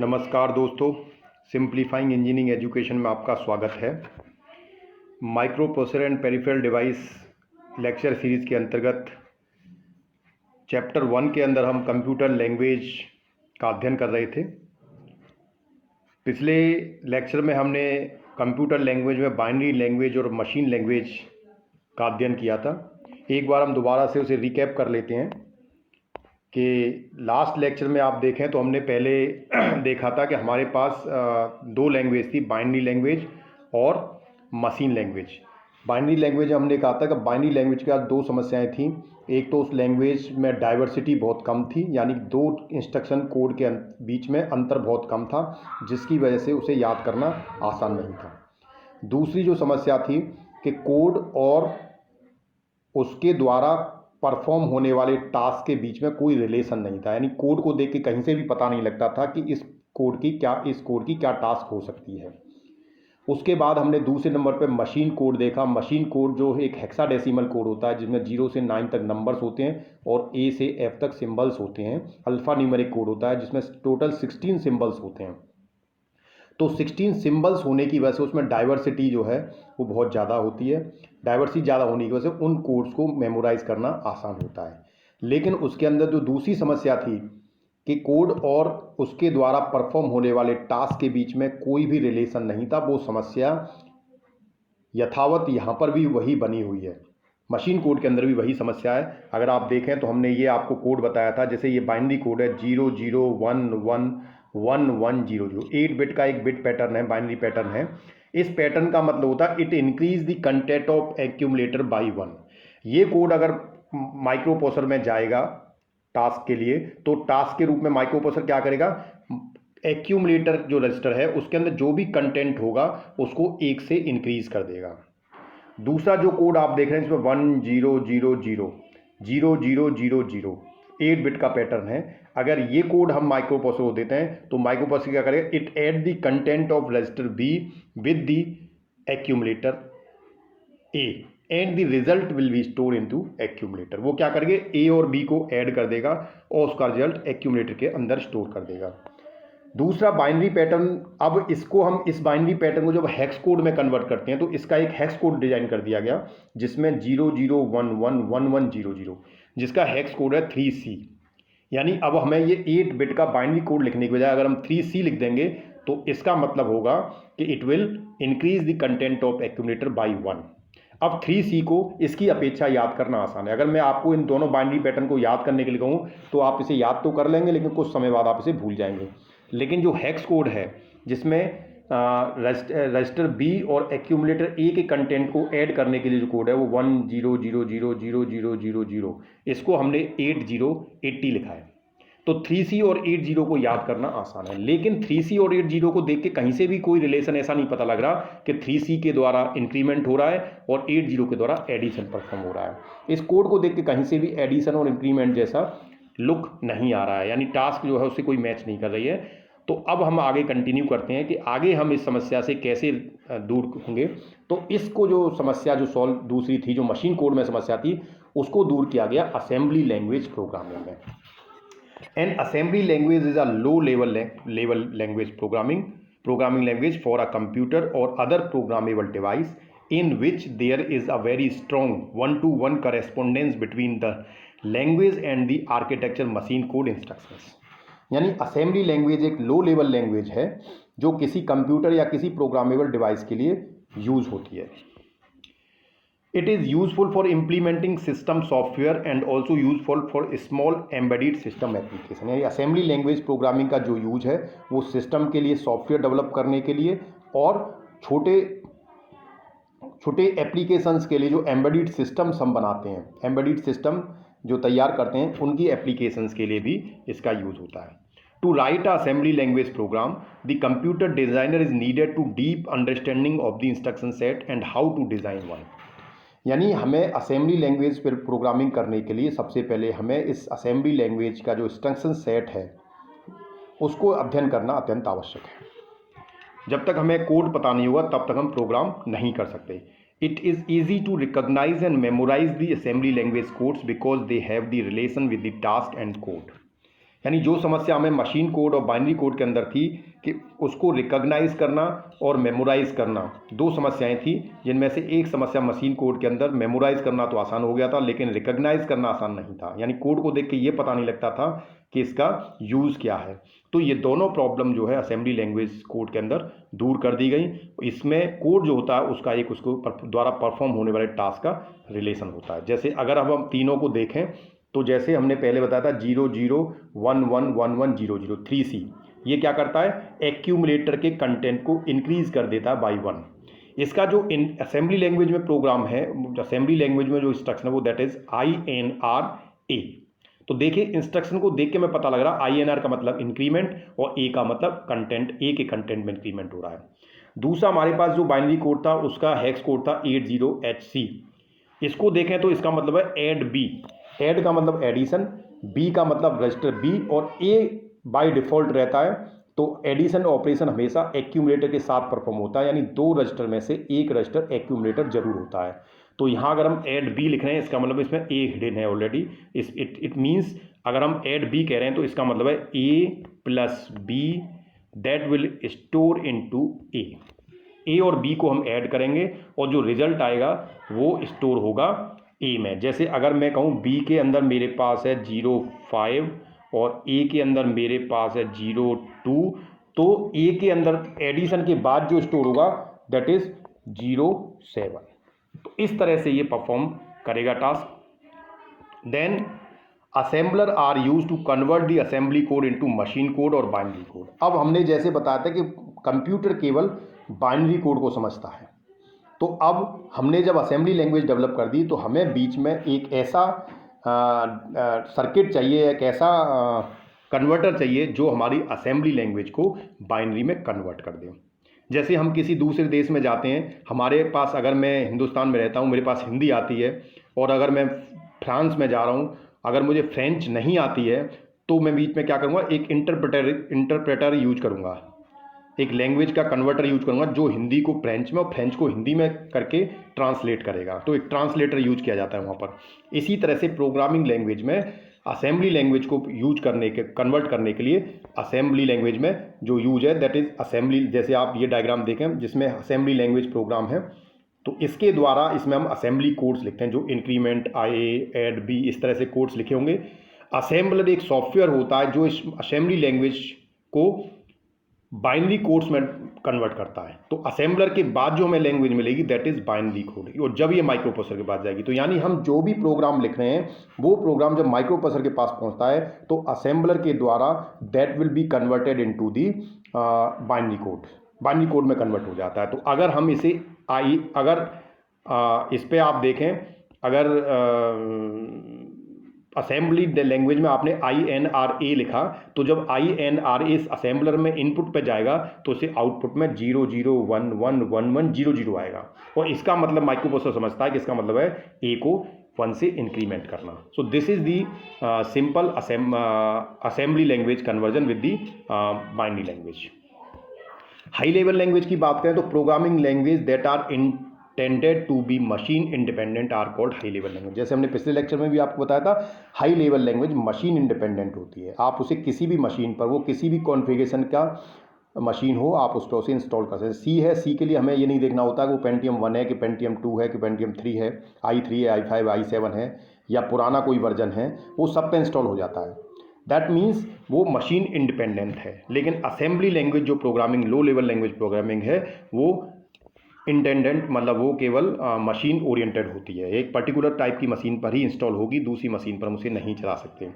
नमस्कार दोस्तों, simplifying engineering education में आपका स्वागत है। Micro processor and peripheral device lecture series के अंतर्गत चैप्टर 1 के अंदर हम कंप्यूटर लैंग्वेज का अध्ययन कर रहे थे। पिछले लेक्चर में हमने कंप्यूटर लैंग्वेज में बाइनरी लैंग्वेज और मशीन लैंग्वेज का अध्ययन किया था। एक बार हम दोबारा से उसे रिकैप कर लेते हैं कि लास्ट लेक्चर में आप देखें तो हमने पहले देखा था कि हमारे पास दो लैंग्वेज थी, बाइनरी लैंग्वेज और मशीन लैंग्वेज। बाइनरी लैंग्वेज हमने कहा था कि बाइनरी लैंग्वेज के साथ दो समस्याएं थीं। एक तो उस लैंग्वेज में डाइवर्सिटी बहुत कम थी, यानी दो इंस्ट्रक्शन कोड के बीच में अंतर बहुत कम था, जिसकी वजह से उसे याद करना आसान नहीं था। दूसरी जो समस्या थी कि कोड और उसके द्वारा परफॉर्म होने वाले टास्क के बीच में कोई रिलेशन नहीं था, यानी कोड को देख के कहीं से भी पता नहीं लगता था कि इस कोड की क्या टास्क हो सकती है। उसके बाद हमने दूसरे नंबर पे मशीन कोड देखा। मशीन कोड जो एक हेक्साडेसिमल कोड होता है, जिसमें 0 से 9 तक नंबर्स होते हैं और A से F तक सिंबल्स होते हैं। अल्फ़ा न्यूमेरिक कोड होता है जिसमें टोटल 16 सिंबल्स होते हैं। तो 16 सिंबल्स होने की वजह से उसमें डाइवर्सिटी जो है वो बहुत ज़्यादा होती है। डाइवर्सिटी ज़्यादा होने की वजह से उन कोड्स को मेमोराइज़ करना आसान होता है। लेकिन उसके अंदर जो दूसरी समस्या थी कि कोड और उसके द्वारा परफॉर्म होने वाले टास्क के बीच में कोई भी रिलेशन नहीं था, वो समस्या यथावत यहाँ पर भी वही बनी हुई है। मशीन कोड के अंदर भी वही समस्या है। अगर आप देखें तो हमने ये आपको कोड बताया था, जैसे ये बाइनरी कोड है 00111100, 8 बिट का एक बिट पैटर्न है, बाइनरी पैटर्न है। इस पैटर्न का मतलब होता है it increase the content of accumulator by 1। ये कोड अगर माइक्रो प्रोसेसर में जाएगा टास्क के लिए, तो टास्क के रूप में माइक्रो प्रोसेसर क्या करेगा, एक्यूमुलेटर जो रजिस्टर है उसके अंदर जो भी कंटेंट होगा उसको 1 से इंक्रीज कर देगा। दूसरा जो कोड आप देख रहे हैं इसमें 10000000 8 बिट का पैटर्न है। अगर ये कोड हम माइक्रो प्रोसेसर को देते हैं तो माइक्रो प्रोसेसर क्या करेगा, it add the content of register be with the accumulator A and the result will be store into accumulator. वो क्या करेंगे, ए और बी को ऐड कर देगा और उसका रिजल्ट एक्यूमुलेटर के अंदर स्टोर कर देगा। दूसरा बाइनरी पैटर्न, अब इसको हम इस बाइनरी पैटर्न को जब हेक्स कोड में कन्वर्ट करते हैं तो इसका एक हेक्स कोड डिजाइन कर दिया गया जिसमें 00111100, जिसका हेक्स कोड है 3C। यानी अब हमें ये 8 बिट का बाइनरी कोड लिखने की बजाय अगर हम 3C लिख देंगे तो इसका मतलब होगा कि it will increase the content of accumulator by 1। अब 3C को इसकी अपेक्षा याद करना आसान है। अगर मैं आपको इन दोनों बाइनरी पैटर्न को याद करने के लिए कहूँ तो आप इसे याद तो कर लेंगे, लेकिन कुछ समय बाद आप इसे भूल जाएंगे। लेकिन जो हेक्स कोड है जिसमें रजिस्टर बी और एक्यूमुलेटर ए के कंटेंट को ऐड करने के लिए जो कोड है वो 10000000, इसको हमने 8080 लिखा है। तो 3C और 80 को याद करना आसान है, लेकिन 3C और 80 को देख के कहीं से भी कोई रिलेशन ऐसा नहीं पता लग रहा कि 3C के द्वारा इंक्रीमेंट हो रहा है और 80 के द्वारा एडिशन परफॉर्म हो रहा है। इस कोड को देख के कहीं से भी एडिशन और इंक्रीमेंट जैसा लुक नहीं आ रहा है, यानी टास्क जो है उससे कोई मैच नहीं कर रही है। तो अब हम आगे कंटिन्यू करते हैं कि आगे हम इस समस्या से कैसे दूर होंगे। तो इसको जो समस्या जो सॉल्व दूसरी थी, जो मशीन कोड में समस्या थी, उसको दूर किया गया असेंबली लैंग्वेज प्रोग्रामिंग में। An assembly language is a low level language programming language for a computer or other programmable device in which there is a very strong one-to-one correspondence between the language and the architecture machine code instructions। यानी assembly language एक low level language है जो किसी computer या किसी programmable device के लिए use होती है। It is useful for implementing system software and also useful for small embedded system application। यानी असेंबली लैंग्वेज प्रोग्रामिंग का जो यूज है वो सिस्टम के लिए सॉफ्टवेयर डेवलप करने के लिए और छोटे छोटे एप्लीकेशंस के लिए जो एम्बेडेड सिस्टम्स हम बनाते हैं, एम्बेडेड सिस्टम जो तैयार करते हैं उनकी एप्लीकेशंस के लिए भी इसका यूज होता है। To write a assembly language program the computer designer is needed to deep understanding of the instruction set and how to design one. यानी हमें असेंबली लैंग्वेज पर प्रोग्रामिंग करने के लिए सबसे पहले हमें इस असेंबली लैंग्वेज का जो इंस्ट्रक्शन सेट है उसको अध्ययन करना अत्यंत आवश्यक है। जब तक हमें कोड पता नहीं होगा तब तक हम प्रोग्राम नहीं कर सकते। It is easy to recognise and memorise the assembly language codes because they have the relation with the task and code. यानी जो समस्या हमें मशीन कोड और बाइनरी कोड के अंदर थी कि उसको रिकॉग्नाइज करना और मेमोराइज करना, दो समस्याएं थी, जिनमें से एक समस्या मशीन कोड के अंदर मेमोराइज करना तो आसान हो गया था, लेकिन रिकॉग्नाइज करना आसान नहीं था। यानी कोड को देख के ये पता नहीं लगता था कि इसका यूज़ क्या है। तो ये दोनों प्रॉब्लम जो है असेंबली लैंग्वेज कोड के अंदर दूर कर दी गई। इसमें कोड जो होता है उसका एक उसको द्वारा परफॉर्म होने वाले टास्क का रिलेशन होता है। जैसे अगर अब हम तीनों को देखें तो जैसे हमने पहले बताया था 00111100 3C, ये क्या करता है, एक्यूमुलेटर के कंटेंट को इंक्रीज कर देता है बाई 1। इसका जो इन असेंबली लैंग्वेज में प्रोग्राम है, असेंबली लैंग्वेज में जो इंस्ट्रक्शन है वो दैट इज INRA। तो देखिए इंस्ट्रक्शन को देख के मैं पता लग रहा INR का मतलब इंक्रीमेंट और A का मतलब कंटेंट, A के कंटेंट में इंक्रीमेंट हो रहा है। दूसरा हमारे पास जो बाइनरी कोड था उसका हेक्स कोड था 80HC। इसको देखें तो इसका मतलब है ऐड बी, ऐड का मतलब एडिशन, बी का मतलब रजिस्टर बी, और ए बाय डिफॉल्ट रहता है। तो एडिशन ऑपरेशन हमेशा एक्यूमुलेटर के साथ परफॉर्म होता है, यानी दो रजिस्टर में से एक रजिस्टर एक्यूमुलेटर जरूर होता है। तो यहाँ अगर हम ऐड बी लिख रहे हैं इसका मतलब इसमें ए हिडन है ऑलरेडी। इट मीन्स अगर हम ऐड बी कह रहे हैं तो इसका मतलब है A plus B that will store into A और बी को हम ऐड करेंगे और जो रिजल्ट आएगा वो स्टोर होगा ए में। जैसे अगर मैं कहूँ बी के अंदर मेरे पास है 05 और ए के अंदर मेरे पास है 02, तो ए के अंदर एडिशन के बाद जो स्टोर होगा दैट इज 07। तो इस तरह से ये परफॉर्म करेगा task. Then assembler are use to convert the assembly code into machine code और बाइनरी कोड। अब हमने जैसे बताया था कि कंप्यूटर केवल बाइनरी कोड को समझता है, तो अब हमने जब असेंबली लैंग्वेज डेवलप कर दी तो हमें बीच में एक ऐसा सर्किट चाहिए, एक ऐसा कन्वर्टर चाहिए जो हमारी असेंबली लैंग्वेज को बाइनरी में कन्वर्ट कर दे। जैसे हम किसी दूसरे देश में जाते हैं, हमारे पास, अगर मैं हिंदुस्तान में रहता हूँ मेरे पास हिंदी आती है, और अगर मैं फ्रांस में जा रहा हूँ अगर मुझे फ्रेंच नहीं आती है, तो मैं बीच में क्या करूँगा, एक इंटरप्रेटर यूज करूँगा, एक लैंग्वेज का कन्वर्टर यूज करूँगा जो हिंदी को फ्रेंच में और फ्रेंच को हिंदी में करके ट्रांसलेट करेगा। तो एक ट्रांसलेटर यूज किया जाता है वहाँ पर। इसी तरह से प्रोग्रामिंग लैंग्वेज में असेंबली लैंग्वेज को यूज करने के, कन्वर्ट करने के लिए असेंबली लैंग्वेज में जो यूज है दैट इज असेंबली। जैसे आप ये डायग्राम देखें जिसमें असेंबली लैंग्वेज प्रोग्राम है, तो इसके द्वारा इसमें हम असेंबली कोड्स लिखते हैं जो इंक्रीमेंट, IA, ऐड बी, इस तरह से कोड्स लिखे होंगे। असेंबलर एक सॉफ्टवेयर होता है जो इस असेंबली लैंग्वेज को बाइनरी कोड्स में कन्वर्ट करता है। तो असेंबलर के बाद जो हमें लैंग्वेज मिलेगी दैट इज बाइनरी कोड, और जब ये माइक्रो प्रोसेसर के पास जाएगी, तो यानी हम जो भी प्रोग्राम लिख रहे हैं वो प्रोग्राम जब माइक्रो प्रोसेसर के पास पहुंचता है तो असेंबलर के द्वारा that will be converted into the binary code, binary code में कन्वर्ट हो जाता है। तो अगर हम इसे इस पे आप देखें, अगर असेंबली लैंग्वेज में आपने INRA लिखा, तो जब INRA इस असेंबलर में इनपुट पे जाएगा तो इसे आउटपुट में 00111100 आएगा, और इसका मतलब माइक्रो प्रोसेसर समझता है कि इसका मतलब है A को 1 से इंक्रीमेंट करना। So this is the simple assembly language conversion with the binary language. High level language की बात करें तो programming language that are intended to be machine independent are called high level language. जैसे हमने पिछले लेक्चर में भी आपको बताया था, high level language machine independent होती है। आप उसे किसी भी मशीन पर, वो किसी भी कॉन्फ़िगरेशन का मशीन हो, आप उस पर उसे इंस्टॉल कर सकते हैं। सी है, सी के लिए हमें ये नहीं देखना होता कि वो Pentium 1 है कि Pentium 2 है कि Pentium 3 है, i3 है, i5, i7 है, या पुराना कोई वर्जन है, वो सब पे इंस्टॉल हो जाता है। दैट मीन्स वो मशीन इंडिपेंडेंट है। लेकिन असेंबली लैंग्वेज जो programming, low level language programming है, वो इंटेंडेंट, मतलब वो केवल मशीन ओरिएंटेड होती है। एक पर्टिकुलर टाइप की मशीन पर ही इंस्टॉल होगी, दूसरी मशीन पर हम उसे नहीं चला सकते।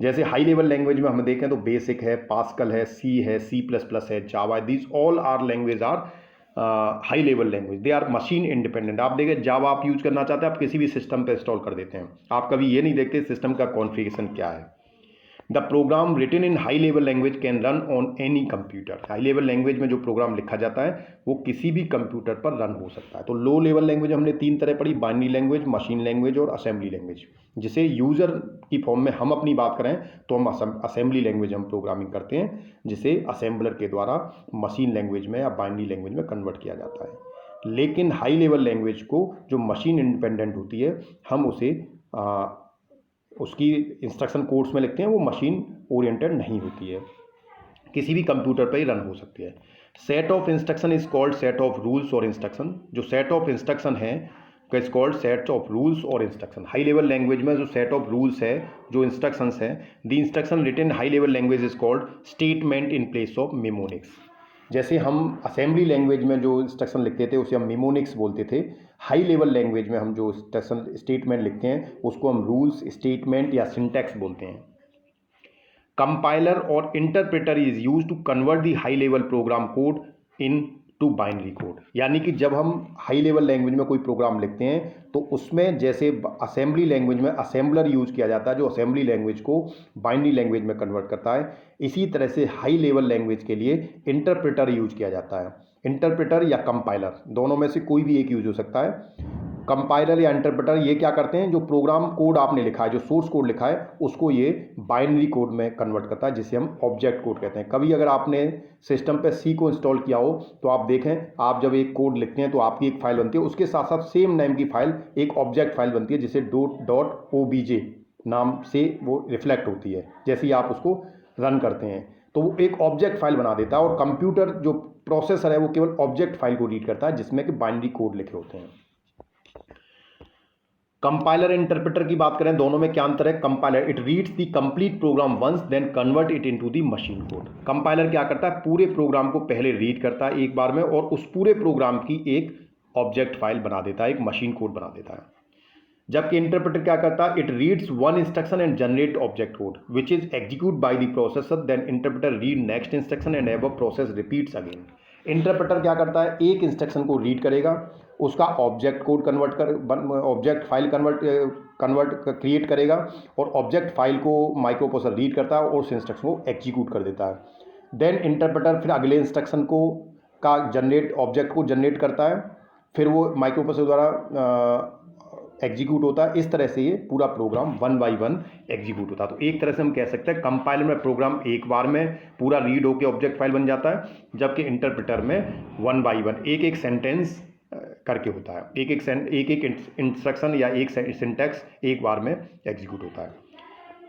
जैसे हाई लेवल लैंग्वेज में हम देखें तो बेसिक है, पास्कल है, सी है, C++ है, Java, this all are language are high level language, they are machine independent. आप देखें जावा आप यूज करना चाहते हैं, आप किसी भी सिस्टम पर इंस्टॉल कर देते हैं, आप कभी ये नहीं देखते सिस्टम का कॉन्फ़िगरेशन क्या है। The program written in high level language can run on any computer. High level language में जो प्रोग्राम लिखा जाता है वो किसी भी कंप्यूटर पर रन हो सकता है। तो लो लेवल लैंग्वेज हमने 3 तरह पढ़ी, बाइनरी लैंग्वेज, मशीन लैंग्वेज और असेंबली लैंग्वेज। जिसे यूज़र की फॉर्म में हम अपनी बात करें तो हम असेंबली लैंग्वेज हम प्रोग्रामिंग करते हैं, जिसे असेंबलर के द्वारा मशीन लैंग्वेज में या बाइनरी लैंग्वेज में कन्वर्ट किया जाता है। लेकिन हाई लेवल लैंग्वेज को जो मशीन इंडिपेंडेंट होती है, हम उसे उसकी इंस्ट्रक्शन कोड्स में लिखते हैं वो मशीन ओरिएंटेड नहीं होती है, किसी भी कंप्यूटर पर ही रन हो सकती है। Set of instruction is called set of rules और इंस्ट्रक्शन। जो सेट ऑफ इंस्ट्रक्शन है is called set of rules और इंस्ट्रक्शन। हाई लेवल लैंग्वेज में जो सेट ऑफ रूल्स है, जो इंस्ट्रक्शंस है, the instruction written high level language is called statement in place of mnemonics. जैसे हम असेंबली लैंग्वेज में जो इंस्ट्रक्शन लिखते थे उसे हम मेमोनिक्स बोलते थे, हाई लेवल लैंग्वेज में हम जो इंस्ट्रक्शन स्टेटमेंट लिखते हैं उसको हम रूल्स, स्टेटमेंट या सिंटैक्स बोलते हैं। कंपाइलर और interpreter is use to convert the high level program code into binary code. यानी कि जब हम हाई लेवल लैंग्वेज में कोई प्रोग्राम लिखते हैं तो उसमें जैसे असेंबली लैंग्वेज में असेंबलर यूज किया जाता है जो असेंबली लैंग्वेज को बाइनरी लैंग्वेज में कन्वर्ट करता है, इसी तरह से हाई लेवल लैंग्वेज के लिए इंटरप्रेटर यूज किया जाता है। इंटरप्रेटर या कंपाइलर दोनों में से कोई भी एक यूज हो सकता है। कंपाइलर या इंटरप्रेटर ये क्या करते हैं, जो प्रोग्राम कोड आपने लिखा है, जो सोर्स कोड लिखा है, उसको ये बाइनरी कोड में कन्वर्ट करता है जिसे हम ऑब्जेक्ट कोड कहते हैं। कभी अगर आपने सिस्टम पे सी को इंस्टॉल किया हो तो आप देखें, आप जब एक कोड लिखते हैं तो आपकी एक फाइल बनती है, उसके साथ साथ सेम नेम की फाइल एक ऑब्जेक्ट फाइल बनती है जिसे .obj नाम से वो रिफ्लेक्ट होती है। जैसे ही आप उसको रन करते हैं तो वो एक ऑब्जेक्ट फाइल बना देता है और कंप्यूटर जो प्रोसेसर है वो केवल ऑब्जेक्ट फाइल को रीड करता है जिसमें कि बाइनरी कोड लिखे होते हैं। कंपाइलर इंटरप्रेटर की बात करें, दोनों में क्या अंतर है। Compiler it reads the complete program once then convert it into the machine code. Compiler क्या करता है, पूरे प्रोग्राम को पहले रीड करता है एक बार में और उस पूरे प्रोग्राम की एक ऑब्जेक्ट फाइल बना देता है, एक मशीन कोड बना देता है। जबकि इंटरप्रेटर क्या करता है, it reads one instruction and generate object code which is execute by the processor, then interpreter read next instruction and ever process repeats again. Interpreter क्या करता है, एक इंस्ट्रक्शन को रीड करेगा, उसका object code object file convert create करेगा और object file को माइक्रो प्रोसेसर रीड करता है और उस इंस्ट्रक्शन को एग्जीक्यूट कर देता है। देन इंटरप्रेटर फिर अगले इंस्ट्रक्शन को का ऑब्जेक्ट को जनरेट करता है, फिर वो माइक्रो प्रोसेसर द्वारा एग्जीक्यूट होता है। इस तरह से ये पूरा प्रोग्राम 1 बाई 1 एग्जीक्यूट होता है। तो एक तरह से हम कह सकते हैं कंपाइलर में प्रोग्राम एक बार में पूरा रीड होकर ऑब्जेक्ट फाइल बन जाता है, जबकि इंटरप्रेटर में 1 बाई 1 एक एक सेंटेंस करके होता है, एक एक इंस्ट्रक्शन या एक सिंटैक्स एक बार में एग्जीक्यूट होता है।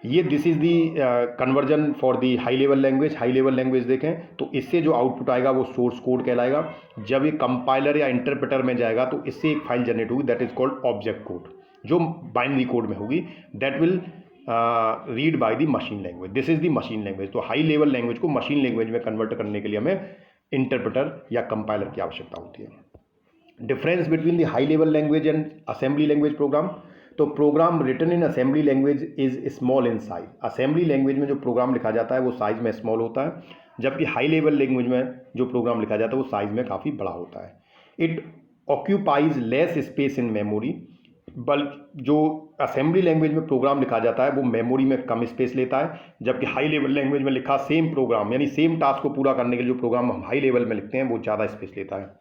ये this is the conversion for the high level language. High level language देखें तो इससे जो आउटपुट आएगा वो सोर्स कोड कहलाएगा। जब ये कंपाइलर या इंटरप्रेटर में जाएगा तो इससे एक फाइल जनरेट होगी, that is called object code, जो बाइनरी कोड में होगी, that will read by the machine language. This is the machine language. तो हाई लेवल लैंग्वेज को मशीन लैंग्वेज में कन्वर्ट करने के लिए हमें इंटरप्रेटर या कंपाइलर की आवश्यकता होती है। Difference between the high level language and assembly language program. तो program written in assembly language is small in size. Assembly language में जो प्रोग्राम लिखा जाता है वो साइज में स्मॉल होता है, जबकि हाई लेवल लैंग्वेज में जो प्रोग्राम लिखा जाता है वो साइज में काफ़ी बड़ा होता है। It occupies less space in memory. बल्कि जो असेंबली लैंग्वेज में प्रोग्राम लिखा जाता है वो मेमोरी में कम स्पेस लेता है, जबकि हाई लेवल लैंग्वेज में लिखा सेम प्रोग्राम यानी सेम टास्क को पूरा करने के लिए जो प्रोग्राम हम हाई लेवल में लिखते हैं वो ज़्यादा स्पेस लेता है।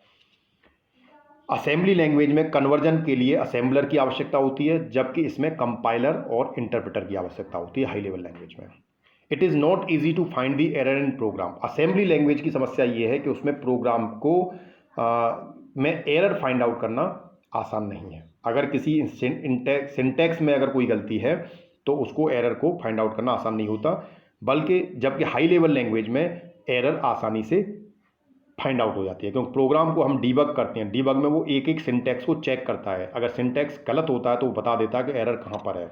असेंबली लैंग्वेज में कन्वर्जन के लिए असेंबलर की आवश्यकता होती है, जबकि इसमें कंपाइलर और इंटरप्रेटर की आवश्यकता होती है हाई लेवल लैंग्वेज में। It is not easy to find the error in program. Assembly language की समस्या ये है कि उसमें प्रोग्राम को में एरर फाइंड आउट करना आसान नहीं है। अगर किसी सिंटैक्स में अगर कोई गलती है तो उसको एरर को फाइंड आउट करना आसान नहीं होता, बल्कि जबकि हाई लेवल लैंग्वेज में एरर आसानी से फाइंड आउट हो जाती है, क्योंकि प्रोग्राम को हम डीबग करते हैं। डीबग में वो एक एक सिंटैक्स को चेक करता है, अगर सिंटैक्स गलत होता है तो वो बता देता है कि एरर कहाँ पर है।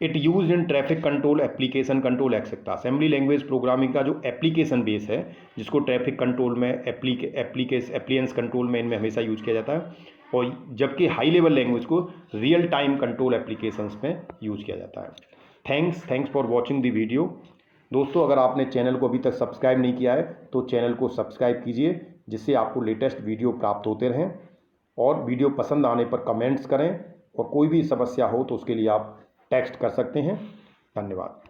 It use in traffic control, application control etcetera. Assembly language programming का जो एप्लीकेशन बेस है, जिसको ट्रैफिक कंट्रोल में एप्लीकेंस कंट्रोल में इनमें हमेशा यूज किया जाता है, और जबकि हाई लेवल लैंग्वेज को रियल टाइम कंट्रोल एप्लीकेशंस में यूज किया जाता है। Thanks for watching the video. दोस्तों, अगर आपने चैनल को अभी तक सब्सक्राइब नहीं किया है तो चैनल को सब्सक्राइब कीजिए, जिससे आपको लेटेस्ट वीडियो प्राप्त होते रहें। और वीडियो पसंद आने पर कमेंट्स करें, और कोई भी समस्या हो तो उसके लिए आप टेक्स्ट कर सकते हैं। धन्यवाद।